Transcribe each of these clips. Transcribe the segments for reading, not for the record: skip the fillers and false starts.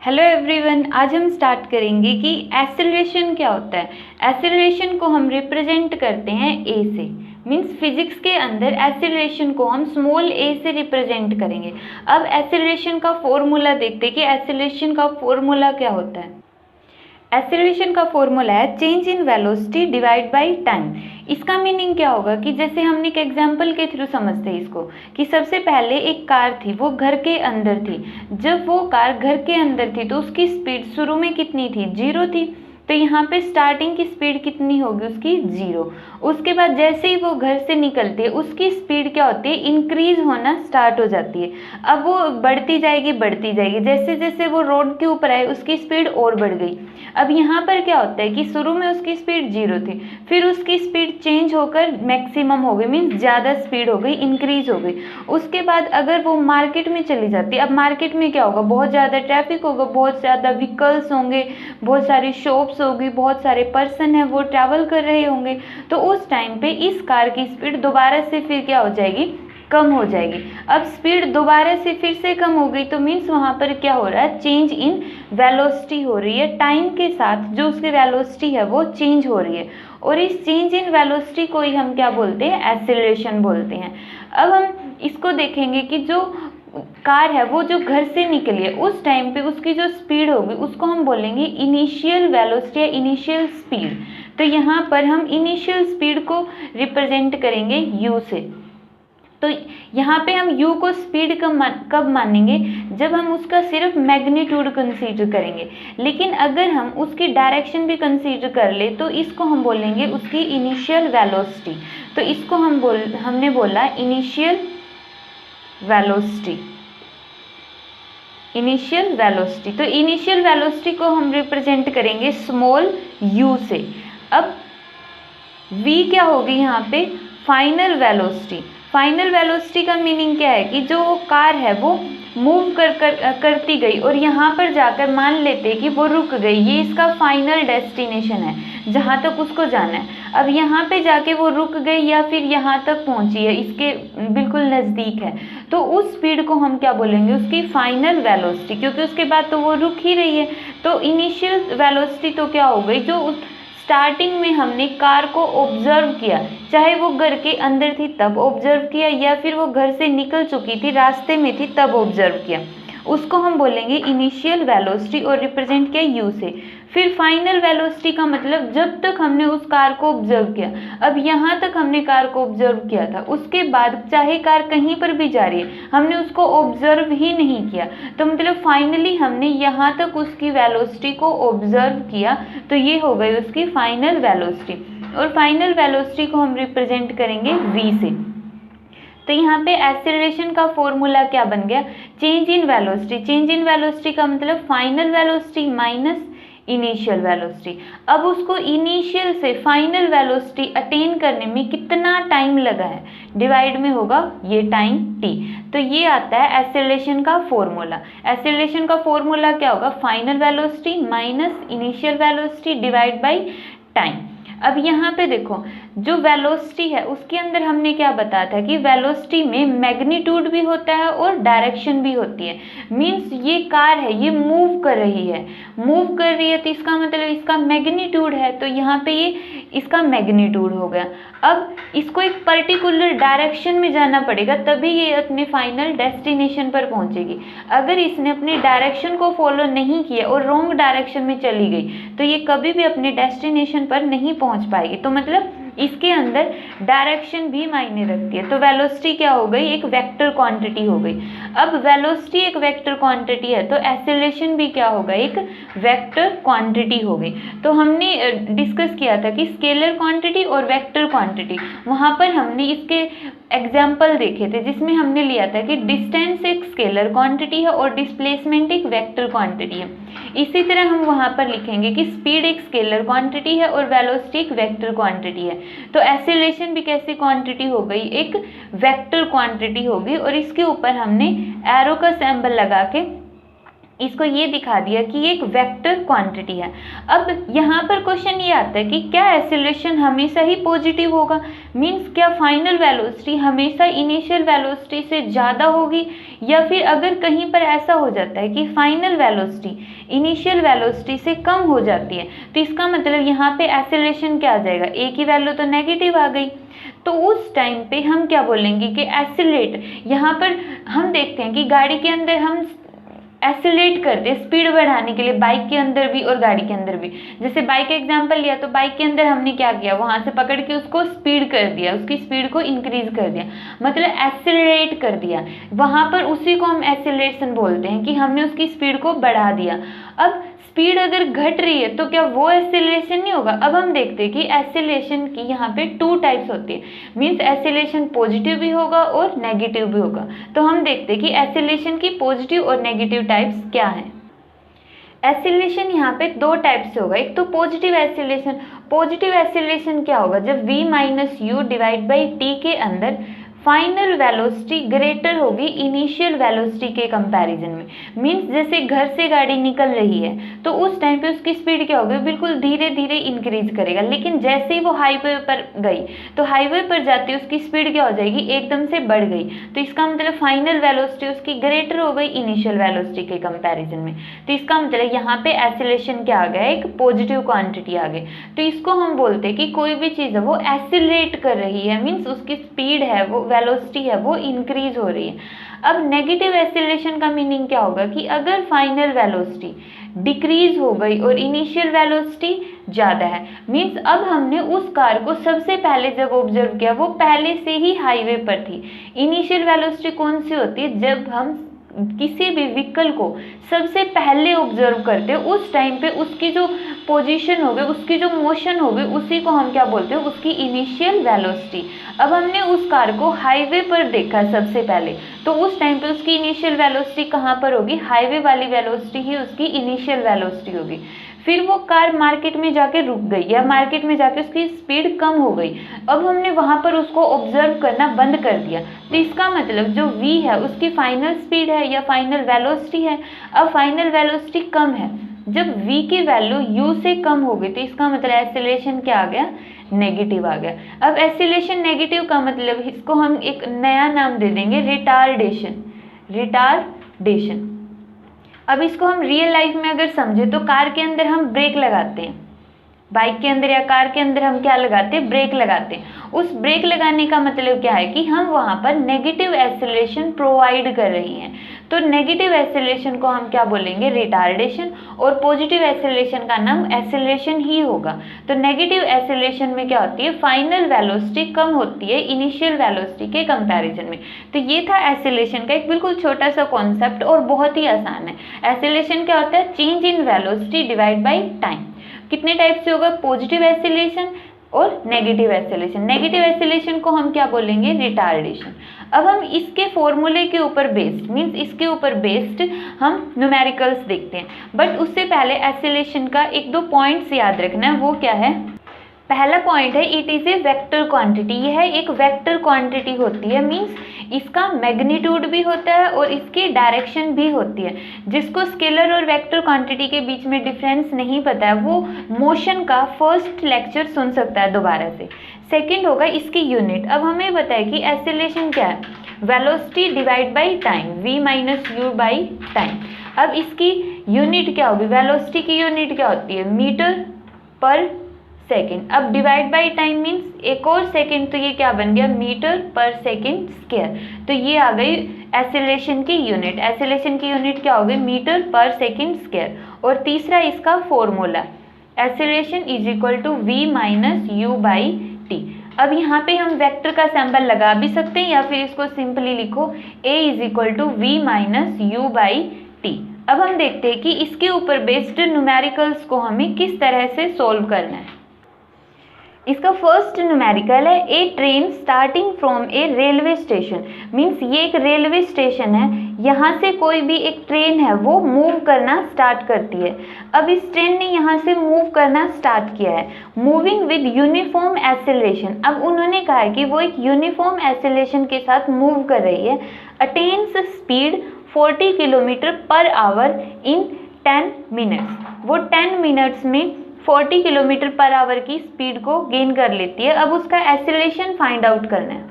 Hello everyone, आज हम start करेंगे कि एक्सेलरेशन क्या होता है। एक्सेलरेशन को हम रिप्रेजेंट करते हैं ए से। मीन्स फिजिक्स के अंदर एक्सेलरेशन को हम स्मॉल ए से रिप्रेजेंट करेंगे। अब एक्सेलरेशन का फॉर्मूला देखते हैं कि एक्सेलरेशन का फॉर्मूला क्या होता है। एक्सेलरेशन का फॉर्मूला है change in velocity divide by time. इसका मीनिंग क्या होगा कि जैसे हमने एक एग्जांपल के थ्रू समझते हैं इसको, कि सबसे पहले एक कार थी, वो घर के अंदर थी। जब वो कार घर के अंदर थी तो उसकी स्पीड शुरू में कितनी थी? 0 थी। तो यहाँ पे स्टार्टिंग की स्पीड कितनी होगी उसकी? 0। उसके बाद जैसे ही वो घर से निकलती है उसकी स्पीड क्या होती है? इंक्रीज होना स्टार्ट हो जाती है। अब वो बढ़ती जाएगी बढ़ती जाएगी, जैसे जैसे वो रोड के ऊपर आए उसकी स्पीड और बढ़ गई। अब यहाँ पर क्या होता है कि शुरू में उसकी स्पीड 0 थी, फिर उसकी स्पीड चेंज होकर मैक्सिमम हो गई, मीन्स ज़्यादा स्पीड हो गई, इंक्रीज हो गई। उसके बाद अगर वो मार्केट में चली जाती है, अब मार्केट में क्या होगा? बहुत ज़्यादा ट्रैफिक होगा, बहुत ज़्यादा व्हीकल्स होंगे, बहुत सारी शॉप्स होगी, बहुत सारे पर्सन हैं वो ट्रैवल कर रहे होंगे। तो उस टाइम पे इस कार की स्पीड दोबारा से फिर क्या हो जाएगी? कम हो जाएगी। अब स्पीड दोबारा से फिर से कम हो गई, तो मीन्स वहाँ पर क्या हो रहा है? चेंज इन वेलोसिटी हो रही है। टाइम के साथ जो उसकी वेलोसिटी है वो चेंज हो रही है, और इस चेंज इन वेलोसिटी को ही हम क्या बोलते हैं? एक्सेलरेशन बोलते हैं। अब हम इसको देखेंगे कि जो कार है वो जो घर से निकली है उस टाइम पे उसकी जो स्पीड होगी उसको हम बोलेंगे इनिशियल वेलोसिटी या इनिशियल स्पीड। तो यहाँ पर हम इनिशियल स्पीड को रिप्रेजेंट करेंगे u से। तो यहाँ पे हम u को स्पीड कब मानेंगे? जब हम उसका सिर्फ मैग्नीट्यूड कंसीडर करेंगे। लेकिन अगर हम उसकी डायरेक्शन भी कंसीडर कर ले तो इसको हम बोलेंगे उसकी इनिशियल वेलोसिटी। तो इसको हमने बोला इनिशियल वेलोसिटी। इनिशियल वेलोसिटी, तो इनिशियल वेलोसिटी को हम रिप्रेजेंट करेंगे स्मॉल u से। अब v क्या होगी यहाँ पे? Final velocity. फाइनल वेलोसिटी का मीनिंग क्या है कि जो कार है वो मूव करती गई और यहाँ पर जाकर मान लेते कि वो रुक गई, ये इसका फाइनल डेस्टिनेशन है जहाँ तक उसको जाना है। अब यहाँ पे जाके वो रुक गई या फिर यहाँ तक पहुँची है, इसके बिल्कुल नज़दीक है, तो उस स्पीड को हम क्या बोलेंगे? उसकी फाइनल वेलोसिटी, क्योंकि उसके बाद तो वो रुक ही रही है। तो इनिशियल वेलोसिटी तो क्या हो गई? जो स्टार्टिंग में हमने कार को ऑब्जर्व किया, चाहे वो घर के अंदर थी तब ऑब्जर्व किया या फिर वो घर से निकल चुकी थी, रास्ते में थी तब ऑब्जर्व किया, उसको हम बोलेंगे इनिशियल वेलोसिटी और रिप्रेजेंट किया u से। फिर फाइनल वेलोसिटी का मतलब जब तक हमने उस कार को ऑब्जर्व किया। अब यहाँ तक हमने कार को ऑब्जर्व किया था, उसके बाद चाहे कार कहीं पर भी जा रही है हमने उसको ऑब्जर्व ही नहीं किया, तो मतलब फाइनली हमने यहाँ तक उसकी वेलोसिटी को ऑब्जर्व किया, तो ये हो गई उसकी फाइनल वेलोसिटी। और फाइनल वेलोसिटी को हम रिप्रेजेंट करेंगे v से। तो यहाँ पे एक्सेलरेशन का फॉर्मूला क्या बन गया? Change in velocity. Change in velocity का मतलब final velocity minus initial velocity. अब उसको इनिशियल से फाइनल वेलोसिटी अटेन करने में कितना टाइम लगा है, डिवाइड में होगा ये टाइम t। तो ये आता है एक्सेलरेशन का फॉर्मूला। एक्सेलरेशन का फॉर्मूला क्या होगा? Final velocity minus initial velocity divide by time. अब यहाँ पे देखो, जो वेलोसिटी है उसके अंदर हमने क्या बताया था कि वेलोसिटी में मैग्नीट्यूड भी होता है और डायरेक्शन भी होती है। मीन्स ये कार है, ये मूव कर रही है, तो इसका मतलब इसका मैग्नीट्यूड है, तो यहाँ पे ये इसका मैग्नीट्यूड हो गया। अब इसको एक पर्टिकुलर डायरेक्शन में जाना पड़ेगा तभी ये अपने फाइनल डेस्टिनेशन पर पहुंचेगी। अगर इसने अपने डायरेक्शन को फॉलो नहीं किया और रॉन्ग डायरेक्शन में चली गई तो ये कभी भी अपने डेस्टिनेशन पर नहीं पहुंच पाएगी। तो मतलब इसके अंदर डायरेक्शन भी मायने रखती है। तो वेलोसिटी क्या हो गई? एक वेक्टर क्वांटिटी हो गई। अब वेलोसिटी एक वेक्टर क्वांटिटी है तो एक्सेलरेशन भी क्या होगा? एक वेक्टर क्वांटिटी हो गई। तो हमने डिस्कस किया था कि स्केलर क्वांटिटी और वेक्टर क्वांटिटी, वहाँ पर हमने इसके एग्जाम्पल देखे थे जिसमें हमने लिया था कि डिस्टेंस एक स्केलर क्वांटिटी है और डिस्प्लेसमेंट एक वेक्टर क्वांटिटी है। इसी तरह हम वहाँ पर लिखेंगे कि स्पीड एक स्केलर क्वांटिटी है और वेलोसिटी एक वेक्टर क्वांटिटी है। तो एक्सेलरेशन भी कैसी क्वांटिटी हो गई? एक वेक्टर क्वांटिटी होगी। और इसके ऊपर हमने एरो का सिंबल लगा के इसको ये दिखा दिया कि ये एक वेक्टर क्वांटिटी है। अब यहाँ पर क्वेश्चन ये आता है कि क्या एक्सेलरेशन हमेशा ही पॉजिटिव होगा, मींस क्या फाइनल वेलोसिटी हमेशा इनिशियल वेलोसिटी से ज़्यादा होगी, या फिर अगर कहीं पर ऐसा हो जाता है कि फाइनल वेलोसिटी इनिशियल वेलोसिटी से कम हो जाती है तो इसका मतलब यहाँ पे एक्सेलरेशन क्या आ जाएगा, ए की वैल्यू तो नेगेटिव आ गई। तो उस टाइम पे हम क्या बोलेंगे कि एक्सेलरेट, यहाँ पर हम देखते हैं कि गाड़ी के अंदर हम एक्सेलरेट करते हैं स्पीड बढ़ाने के लिए, बाइक के अंदर भी और गाड़ी के अंदर भी। जैसे बाइक का एग्जांपल लिया तो बाइक के अंदर हमने क्या किया, वहां से पकड़ के उसको स्पीड कर दिया, उसकी स्पीड को इंक्रीज कर दिया, मतलब एक्सेलरेट कर दिया। वहां पर उसी को हम एक्सेलरेशन बोलते हैं कि हमने उसकी स्पीड को बढ़ा दिया। अब स्पीड अगर घट रही है तो क्या वो एक्सेलरेशन नहीं होगा। अब हम देखते हैं कि एक्सेलरेशन की यहाँ पे 2 टाइप्स होती है, मीन्स एक्सेलरेशन पॉजिटिव भी होगा और नेगेटिव भी होगा। तो हम देखते हैं कि एक्सेलरेशन की पॉजिटिव और नेगेटिव टाइप्स क्या हैं। एक्सेलरेशन यहाँ पे 2 टाइप से होगा, एक तो पॉजिटिव एक्सेलरेशन। पॉजिटिव एक्सेलरेशन क्या होगा, जब v minus you divide by T के अंदर फाइनल वेलोसिटी ग्रेटर होगी इनिशियल वेलोसिटी के कंपैरिजन में। मींस जैसे घर से गाड़ी निकल रही है तो उस टाइम पे उसकी स्पीड क्या होगी, बिल्कुल धीरे धीरे इंक्रीज करेगा, लेकिन जैसे ही वो हाईवे पर गई तो हाईवे पर जाती उसकी स्पीड क्या हो जाएगी, एकदम से बढ़ गई। तो इसका मतलब फाइनल वेलोसिटी उसकी ग्रेटर हो गई इनिशियल वेलोसिटी के कंपैरिजन में। तो इसका मतलब यहाँ पे एक्सेलरेशन क्या आ गया, एक पॉजिटिव क्वांटिटी आ गई। तो इसको हम बोलते हैं कि कोई भी चीज़ है वो एक्सेलरेट कर रही है, मीन्स उसकी स्पीड है, वो वेलोसिटी है वो इंक्रीज हो रही है। अब नेगेटिव एक्सेलरेशन का मीनिंग क्या होगा कि अगर फाइनल वेलोसिटी डिक्रीज हो गई और इनिशियल वेलोसिटी ज़्यादा है, मीन्स अब हमने उस कार को सबसे पहले जब ऑब्जर्व किया वो पहले से ही हाईवे पर थी। इनिशियल वेलोसिटी कौन सी होती है, जब हम किसी भी व्हीकल को सबसे पहले ऑब्जर्व करते हैं उस टाइम पे उसकी जो पोजीशन हो गई, उसकी जो मोशन हो गई, उसी को हम क्या बोलते हैं, उसकी इनिशियल वेलोसिटी। अब हमने उस कार को हाईवे पर देखा सबसे पहले, तो उस टाइम पे उसकी इनिशियल वेलोसिटी कहाँ पर होगी, हाईवे वाली वेलोसिटी ही उसकी इनिशियल वेलोसिटी होगी। फिर वो कार मार्केट में जाके रुक गई या मार्केट में जाके उसकी स्पीड कम हो गई, अब हमने वहाँ पर उसको ऑब्जर्व करना बंद कर दिया। तो इसका मतलब जो v है उसकी फाइनल स्पीड है या फाइनल वेलोसिटी है। अब फाइनल वेलोसिटी कम है, जब v की वैल्यू u से कम हो गई तो इसका मतलब एक्सेलरेशन क्या आ गया, नेगेटिव आ गया। अब एक्सेलरेशन नेगेटिव का मतलब इसको हम एक नया नाम दे देंगे, रिटार्डेशन। रिटार्डेशन। अब इसको हम रियल लाइफ में अगर समझे तो कार के अंदर हम ब्रेक लगाते हैं, बाइक के अंदर या कार के अंदर हम क्या लगाते हैं, ब्रेक लगाते हैं। उस ब्रेक लगाने का मतलब क्या है कि हम वहाँ पर नेगेटिव एक्सेलरेशन प्रोवाइड कर रही हैं। तो नेगेटिव एक्सेलरेशन को हम क्या बोलेंगे, रिटार्डेशन, और पॉजिटिव एक्सेलरेशन का नाम एक्सेलरेशन ही होगा। तो नेगेटिव एक्सेलरेशन में क्या होती है, फाइनल वेलोसिटी कम होती है इनिशियल वेलोसिटी के कंपैरिजन में। तो ये था एक्सेलरेशन का एक बिल्कुल छोटा सा कॉन्सेप्ट और बहुत ही आसान है। एक्सेलरेशन क्या होता है, change in velocity divide by time. कितने टाइप से होगा, पॉजिटिव एक्सेलरेशन और नेगेटिव एक्सेलरेशन। नेगेटिव एक्सेलरेशन को हम क्या बोलेंगे, रिटार्डेशन। अब हम इसके फॉर्मूले के ऊपर बेस्ड, मींस इसके ऊपर बेस्ड हम न्यूमेरिकल्स देखते हैं। बट उससे पहले एक्सेलरेशन का 1-2 पॉइंट्स याद रखना है। वो क्या है, पहला पॉइंट है it is a vector quantity. यह एक वेक्टर क्वांटिटी होती है, मींस इसका मैग्नीट्यूड भी होता है और इसकी डायरेक्शन भी होती है। जिसको स्केलर और वेक्टर क्वांटिटी के बीच में डिफरेंस नहीं पता है वो मोशन का फर्स्ट लेक्चर सुन सकता है दोबारा से। सेकंड होगा इसकी यूनिट। अब हमें पता है कि एक्सेलरेशन क्या है, velocity divide by time, v minus u by time. अब इसकी यूनिट क्या होगी, वेलोसिटी की यूनिट क्या होती है, मीटर पर सेकेंड। अब डिवाइड बाई टाइम मीन्स एक और सेकेंड, तो ये क्या बन गया, मीटर पर सेकेंड स्क्वायर। तो ये आ गई एक्सेलरेशन की यूनिट। एक्सेलरेशन की यूनिट क्या हो गई, मीटर पर सेकेंड स्क्वायर। और तीसरा इसका formula, acceleration is equal to v minus u by t. अब यहाँ पे हम वेक्टर का सिंबल लगा भी सकते हैं या फिर इसको सिंपली लिखो a is equal to v minus u by t. अब हम देखते हैं कि इसके ऊपर बेस्ड न्यूमेरिकल्स को हमें किस तरह से सॉल्व करना है। इसका फर्स्ट न्यूमेरिकल है a train starting from a railway station. Means ये एक रेलवे स्टेशन है, यहाँ से कोई भी एक ट्रेन है वो मूव करना स्टार्ट करती है। अब इस ट्रेन ने यहाँ से मूव करना स्टार्ट किया है, मूविंग विद यूनिफॉर्म एक्सेलरेशन। अब उन्होंने कहा है कि वो एक यूनिफॉर्म एक्सेलरेशन के साथ मूव कर रही है। Attains speed 40 kilometre per hour in 10 minutes. वो 10 मिनट्स में 40 किलोमीटर पर आवर की स्पीड को गेन कर लेती है। अब उसका एक्सीलरेशन फाइंड आउट करना है,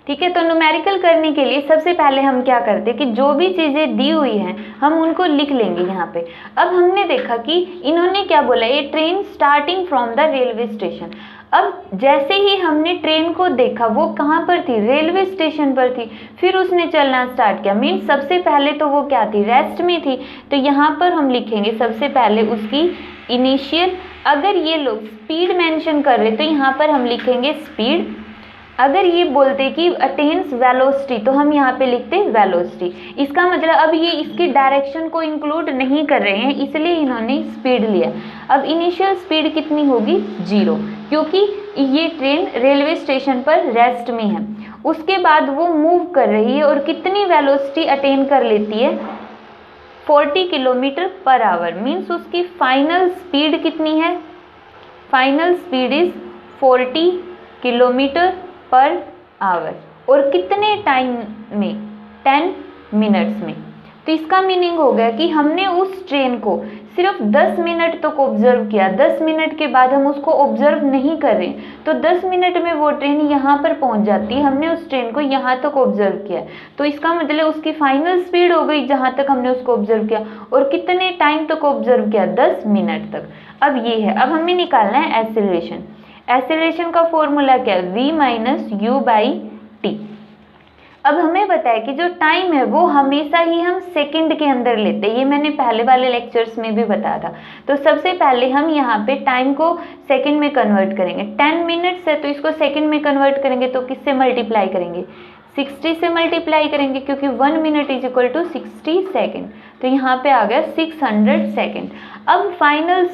ठीक है। तो न्यूमेरिकल करने के लिए सबसे पहले हम क्या करते हैं कि जो भी चीज़ें दी हुई हैं हम उनको लिख लेंगे यहाँ पे। अब हमने देखा कि इन्होंने क्या बोला, ये train starting from the railway station. अब जैसे ही हमने ट्रेन को देखा वो कहाँ पर थी, रेलवे स्टेशन पर थी, फिर उसने चलना स्टार्ट किया। मीन्स सबसे पहले तो वो क्या थी, रेस्ट में थी। तो यहाँ पर हम लिखेंगे सबसे पहले उसकी इनिशियल, अगर ये लोग स्पीड मेंशन कर रहे तो यहाँ पर हम लिखेंगे स्पीड। अगर ये बोलते कि अटेन्स वेलोसिटी तो हम यहाँ पे लिखते वेलोसिटी। इसका मतलब अब ये इसकी डायरेक्शन को इंक्लूड नहीं कर रहे हैं, इसलिए इन्होंने स्पीड लिया। अब इनिशियल स्पीड कितनी होगी, 0, क्योंकि ये ट्रेन रेलवे स्टेशन पर रेस्ट में है। उसके बाद वो मूव कर रही है और कितनी वेलोसिटी अटेन कर लेती है, 40 किलोमीटर पर आवर। मीन्स उसकी फाइनल स्पीड कितनी है, final speed is 40 kilometre per hour. और कितने टाइम में, 10 मिनट्स में। तो इसका मीनिंग हो गया कि हमने उस ट्रेन को सिर्फ 10 मिनट तक ऑब्जर्व किया, 10 मिनट के बाद हम उसको ऑब्जर्व नहीं कर रहे, तो 10 मिनट में वो ट्रेन यहाँ पर पहुँच जाती है। हमने उस ट्रेन को यहाँ तक ऑब्जर्व किया, तो इसका मतलब उसकी फाइनल स्पीड हो गई जहाँ तक हमने उसको ऑब्जर्व किया। और कितने टाइम तक ऑब्जर्व किया, 10 मिनट तक। अब ये है, अब हमें निकालना है एक्सेलरेशन। एक्सेलरेशन का फॉर्मूला क्या है, v minus u by t. अब हमें पता है कि जो टाइम है वो हमेशा ही हम सेकंड के अंदर लेते हैं, ये मैंने पहले वाले लेक्चर्स में भी बताया था। तो सबसे पहले हम यहाँ पे टाइम को सेकंड में कन्वर्ट करेंगे। 10 मिनट्स है तो इसको सेकंड में कन्वर्ट करेंगे तो किससे मल्टीप्लाई करेंगे, 60 से मल्टीप्लाई करेंगे, क्योंकि 1 minute is equal to 60 second. तो यहाँ पे आ गया 600 सेकेंड। अब फाइनल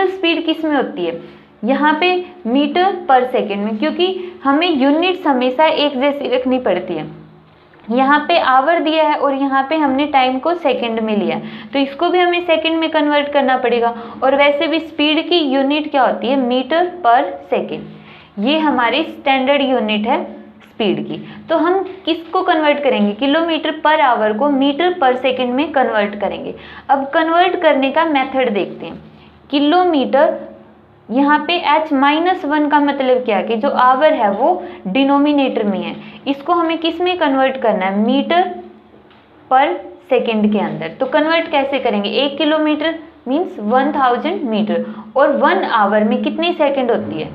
स्पीड किस में होती है, यहाँ पे मीटर पर सेकेंड में, क्योंकि हमें यूनिट्स हमेशा एक जैसी रखनी पड़ती है। यहाँ पे आवर दिया है और यहाँ पे हमने टाइम को सेकंड में लिया, तो इसको भी हमें सेकंड में कन्वर्ट करना पड़ेगा। और वैसे भी स्पीड की यूनिट क्या होती है, मीटर पर सेकेंड। ये हमारी स्टैंडर्ड यूनिट है स्पीड की। तो हम किसको कन्वर्ट करेंगे, किलोमीटर पर आवर को मीटर पर सेकेंड में कन्वर्ट करेंगे। अब कन्वर्ट करने का मेथड देखते हैं। किलोमीटर, यहाँ पे h-1 का मतलब क्या है कि जो आवर है वो डिनोमिनेटर में है, इसको हमें किस में कन्वर्ट करना है, मीटर पर सेकेंड के अंदर। तो कन्वर्ट कैसे करेंगे, 1 किलोमीटर मीन्स 1000 मीटर, और 1 आवर में कितनी सेकेंड होती है,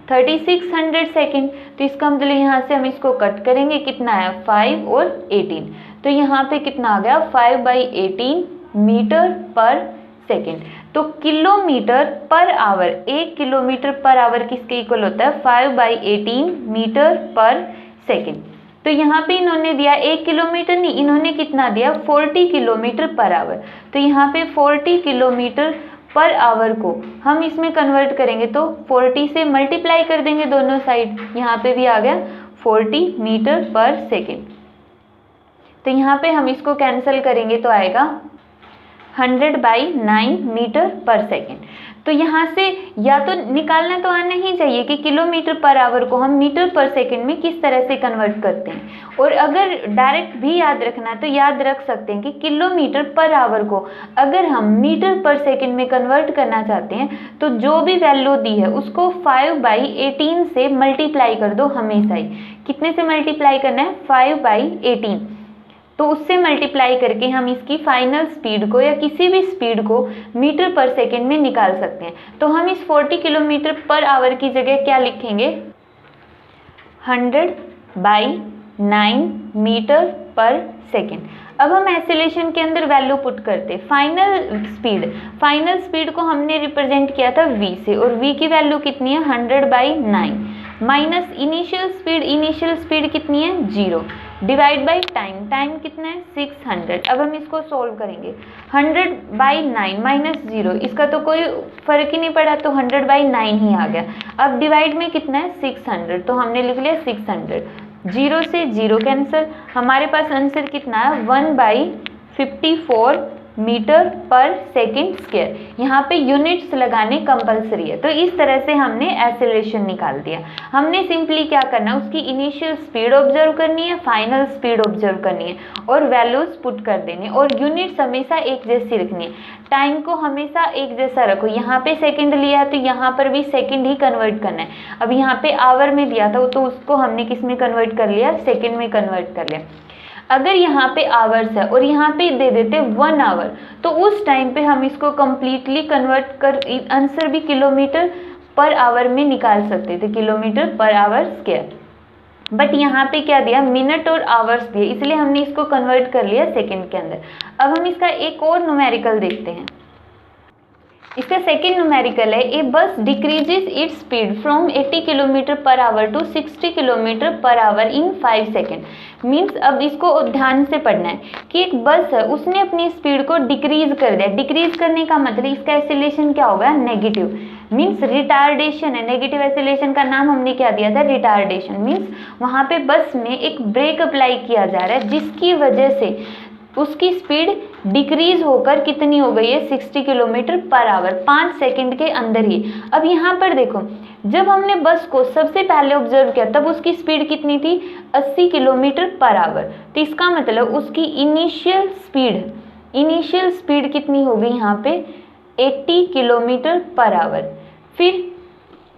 3600 सेकेंड। तो इसका मतलब यहाँ से हम इसको कट करेंगे, कितना है 5 और 18, तो यहाँ पे कितना आ गया 5/18 मीटर पर सेकेंड। तो kilometre per our, 1 kilometre per our किसके इक्वल होता है, 5/18 मीटर पर सेकेंड। तो यहाँ पे इन्होंने दिया 1 किलोमीटर नहीं, इन्होंने कितना दिया 40 किलोमीटर पर आवर। तो यहाँ पे 40 किलोमीटर पर आवर को हम इसमें कन्वर्ट करेंगे तो 40 से मल्टीप्लाई कर देंगे दोनों साइड, यहाँ पे भी आ गया 40 मीटर पर सेकेंड। तो यहाँ पे हम इसको कैंसिल करेंगे तो आएगा 100/9 मीटर पर सेकेंड। तो यहाँ से या तो निकालना तो आना ही चाहिए कि किलोमीटर पर आवर को हम मीटर पर सेकेंड में किस तरह से कन्वर्ट करते हैं। और अगर डायरेक्ट भी याद रखना है तो याद रख सकते हैं कि किलोमीटर पर आवर को अगर हम मीटर पर सेकेंड में कन्वर्ट करना चाहते हैं तो जो भी वैल्यू दी है उसको 5/18 से मल्टीप्लाई कर दो हमेशा ही। कितने से मल्टीप्लाई करना है, 5/18। तो उससे मल्टीप्लाई करके हम इसकी फाइनल स्पीड को या किसी भी स्पीड को मीटर पर सेकेंड में निकाल सकते हैं। तो हम इस 40 किलोमीटर पर आवर की जगह क्या लिखेंगे, 100/9 मीटर पर सेकेंड। अब हम एक्सेलरेशन के अंदर वैल्यू पुट करते हैं। फाइनल स्पीड को हमने रिप्रेजेंट किया था v से, और v की वैल्यू कितनी है 100/9 माइनस इनिशियल स्पीड कितनी है 0 डिवाइड बाई टाइम कितना है 600। अब हम इसको सोल्व करेंगे, 100/9 माइनस 0, इसका तो कोई फर्क ही नहीं पड़ा, तो 100/9 ही आ गया। अब डिवाइड में कितना है 600, तो हमने लिख लिया 600। 0 से 0 कैंसिल, हमारे पास आंसर कितना है 1/54 मीटर पर सेकेंड स्क्वायर। यहाँ पे यूनिट्स लगाने कंपलसरी है। तो इस तरह से हमने एक्सेलरेशन निकाल दिया। हमने सिंपली क्या करना है, उसकी इनिशियल स्पीड ऑब्जर्व करनी है, फाइनल स्पीड ऑब्जर्व करनी है और वैल्यूज पुट कर देने, और यूनिट्स हमेशा एक जैसी रखनी है। टाइम को हमेशा एक जैसा रखो। यहाँ पे सेकंड लिया है तो यहाँ पर भी सेकंड ही कन्वर्ट करना है। अब यहाँ पे आवर में दिया था तो उसको हमने किस में कन्वर्ट कर लिया, सेकंड में कन्वर्ट कर लिया। अगर यहाँ पे आवर्स है और यहाँ पे दे देते 1 आवर, तो उस टाइम पे हम इसको कंप्लीटली कन्वर्ट कर आंसर भी किलोमीटर पर आवर में निकाल सकते थे, kilometre per our square. But यहाँ पे क्या दिया, मिनट और आवर्स दिए, इसलिए हमने इसको कन्वर्ट कर लिया सेकंड के अंदर। अब हम इसका एक और न्यूमेरिकल देखते हैं। इसका सेकेंड न्यूमेरिकल है, a bus decreases its speed from 80 kilometre per hour to 60 kilometre per hour in 5 second. Means अब इसको ध्यान से पढ़ना है कि एक बस है, उसने अपनी स्पीड को डिक्रीज कर दिया। डिक्रीज करने का मतलब इसका एक्सेलरेशन क्या होगा, नेगेटिव, मीन्स रिटार्डेशन है। नेगेटिव एक्सेलरेशन का नाम हमने क्या दिया था, रिटार्डेशन। मीन्स वहाँ पे बस में एक ब्रेक अप्लाई किया जा रहा है जिसकी वजह से उसकी स्पीड डिक्रीज होकर कितनी हो गई है, 60 किलोमीटर पर आवर 5 सेकंड के अंदर ही। अब यहाँ पर देखो, जब हमने बस को सबसे पहले ऑब्जर्व किया तब उसकी स्पीड कितनी थी, 80 किलोमीटर पर आवर। तो इसका मतलब उसकी इनिशियल स्पीड कितनी हो गई यहाँ पे, 80 किलोमीटर पर आवर। फिर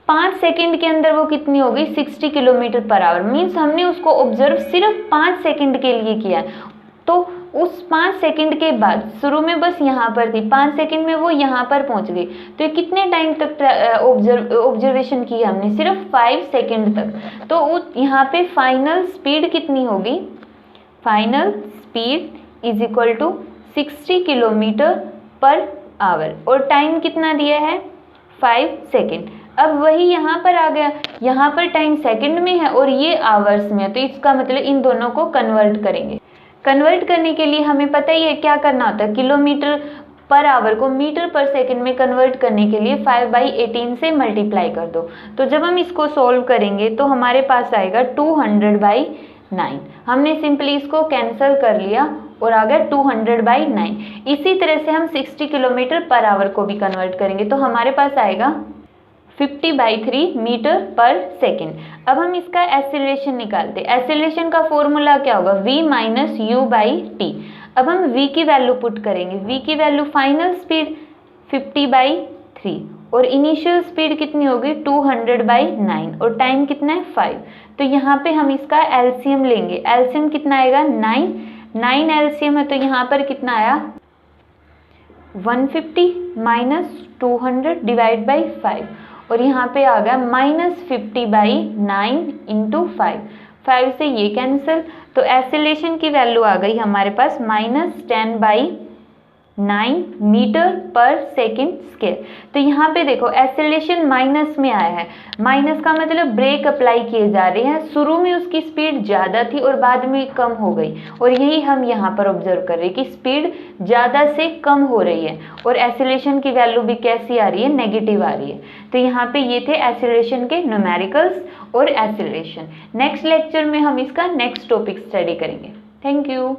5 सेकंड के अंदर वो कितनी हो गई, 60 किलोमीटर पर आवर। मीन्स हमने उसको ऑब्जर्व सिर्फ 5 सेकंड के लिए किया। तो उस 5 सेकंड के बाद, शुरू में बस यहाँ पर थी, 5 सेकंड में वो यहाँ पर पहुँच गई। तो कितने टाइम तक ऑब्जर्वेशन की हमने, सिर्फ 5 सेकंड तक। तो यहाँ पे फाइनल स्पीड कितनी होगी, final speed is equal to 60 kilometre per hour, और टाइम कितना दिया है, 5 सेकंड। अब वही यहाँ पर आ गया, यहाँ पर टाइम सेकंड में है और ये आवर्स में है, तो इसका मतलब इन दोनों को कन्वर्ट करेंगे। कन्वर्ट करने के लिए हमें पता ही है क्या करना होता है, किलोमीटर पर आवर को मीटर पर सेकंड में कन्वर्ट करने के लिए 5/18 से मल्टीप्लाई कर दो। तो जब हम इसको सॉल्व करेंगे तो हमारे पास आएगा 200/9। हमने सिंपली इसको कैंसिल कर लिया और आ गया 200/9। इसी तरह से हम 60 किलोमीटर पर आवर को भी कन्वर्ट करेंगे तो हमारे पास आएगा 50/3 मीटर पर सेकेंड। अब हम इसका एक्सेलरेशन निकालते हैं। एक्सेलरेशन का फॉर्मूला क्या होगा, v - u/t। अब हम v की वैल्यू पुट करेंगे। v की वैल्यू फाइनल स्पीड 50/3 और इनिशियल स्पीड कितनी होगी, 200/9, और टाइम कितना है, 5। तो यहाँ पे हम इसका एलसीएम लेंगे। एलसीएम कितना आएगा, 9 एलसीएम है तो यहाँ पर कितना आया, 150 - 200 डिवाइड बाई 5, और यहाँ पे आ गया -50/9 × 5 से ये कैंसिल। तो एक्सेलरेशन की वैल्यू आ गई हमारे पास -10/9 मीटर पर सेकेंड स्क्वायर। तो यहाँ पे देखो एक्सेलरेशन माइनस में आया है। माइनस का मतलब ब्रेक अप्लाई किए जा रहे हैं। शुरू में उसकी स्पीड ज़्यादा थी और बाद में कम हो गई, और यही हम यहाँ पर ऑब्जर्व कर रहे हैं कि स्पीड ज़्यादा से कम हो रही है और एक्सेलरेशन की वैल्यू भी कैसी आ रही है, नेगेटिव आ रही है। तो यहाँ पे ये थे एक्सेलरेशन के न्यूमेरिकल्स और एक्सेलरेशन। नेक्स्ट लेक्चर में हम इसका नेक्स्ट टॉपिक स्टडी करेंगे। Thank you.